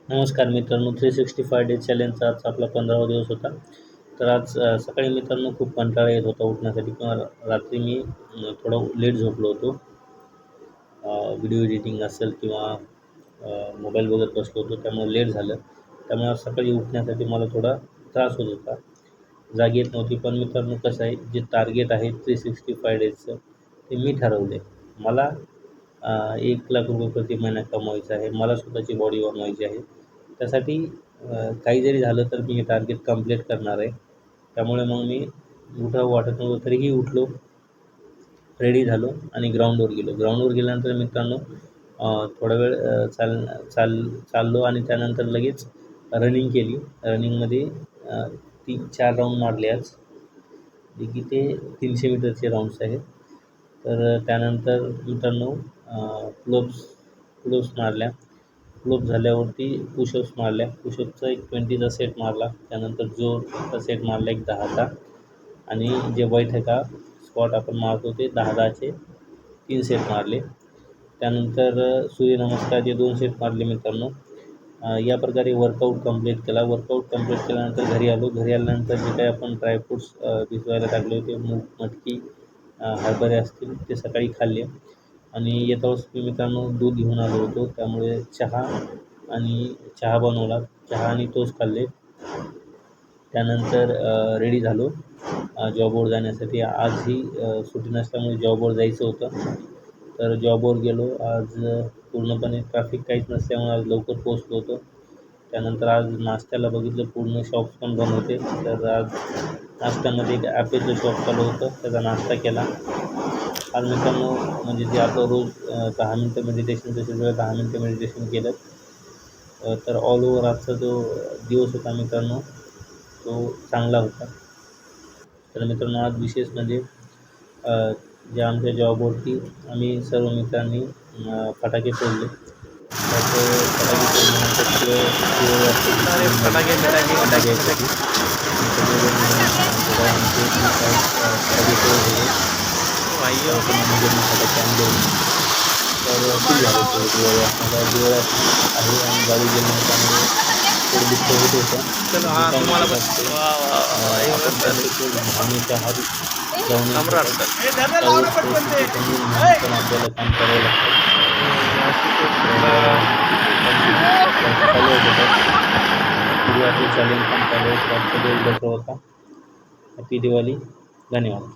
नमस्कार मित्रांनो, 365 डेज चॅलेंजचा आज आपला 15वा दिवस होता. तर आज सकाळी मित्रांनो खूप कंटाळा येत होता उठण्यासाठी किंवा रात्री मी थोडं लेट झोपलो होतो. व्हिडिओ एडिटिंग असेल किंवा मोबाईल बघत बसलो होतो, त्यामुळे लेट झालं. त्यामुळे आज सकाळी उठण्यासाठी मला थोडा त्रास होत होता. जाग येत नव्हती. पण मित्रांनो कसं आहे, जे टार्गेट आहे 365 डेजचं ते मी ठरवले. मला 1,00,000 रुपये प्रति महिना कमवायचा आहे. मला स्वतःची बॉडी बनवायची आहे. त्यासाठी काही जरी झालं तर मी हे टार्गेट कंप्लीट करणार आहे. त्यामुळे मग मी उठावं वाटत नव्हतं तरीही उठलो, रेडी झालो आणि ग्राउंडवर गेलो. ग्राउंडवर गेल्यानंतर मित्रांनो थोडा वेळ चाललो आणि त्यानंतर लगेच रनिंग केली. रनिंगमध्ये 3-4 राऊंड मारले आज. जे की ते 300 मीटरचे राऊंड्स आहेत. तर त्यानंतर मित्रांनो पुलअप्स मारल्या. पुलअप झाल्यावरती पुशअप्स मारल्या. पुशअपचा एक 20चा सेट मारला. त्यानंतर जोरचा सेट मारला एक 10चा आणि जे बैठका स्क्वॉट आपण मारतो ते 10-10चे 3 सेट मारले. त्यानंतर सूर्यनमस्कारचे 2 सेट मारले मित्रांनो. या प्रकारे वर्कआउट कंप्लीट केला. वर्कआउट कंप्लीट केल्यानंतर घरी आलो. घरी आल्यानंतर जे काही आपण ड्रायफ्रूट्स भिजवायला टाकले होते, मूग, मटकी, हरभरे असतील ते सकाळी खाल्ले. आणि येता वेळेस मी मित्रांनो दूध घेऊन आलो होतो, त्यामुळे चहा बनवला. चहा आणि टोस्ट खाल्ले. त्यानंतर रेडी झालो जॉबवर जाण्यासाठी. आजही सुट्टी नसल्यामुळे जॉबवर जायचं होतं. तर जॉबवर गेलो. आज पूर्णपणे ट्रॅफिक काहीच नसल्यामुळे आज लवकर पोहोचलो होतो. त्यानंतर आज नाश्त्याला बघितलं पूर्ण शॉप्स पण बंद होते. तर आज नाश्त्यामध्ये एक ॲपेचं शॉप चालू होतं, त्याचा नाश्ता केला. आज मित्रांनो म्हणजे जे आपलं रोज 10 मिनटं मेडिटेशन तसेच 10 मिनटं मेडिटेशन केलं. तर ऑल ओव्हर आजचा जो दिवस होता मित्रांनो तो चांगला होता. तर मित्रांनो आज विशेष म्हणजे जे आमच्या जॉबवरती आम्ही सर्व मित्रांनी फटाके फोडले. तर ते फटाके फोडल्यानंतर फटाके फटाके आणले. तर खूप झालं ते दिवाळी असणारा दिवाळी आहे आणि गावी गेल्यानंतर आम्ही थोडं दुःख होत होतं. भावनेच्या हात जाऊन पण आपल्याला काम करावं लागतं. चालू होतं आपलं चॅलेंज पण चालू होतं. होता. हॅपी दिवाळी. धन्यवाद.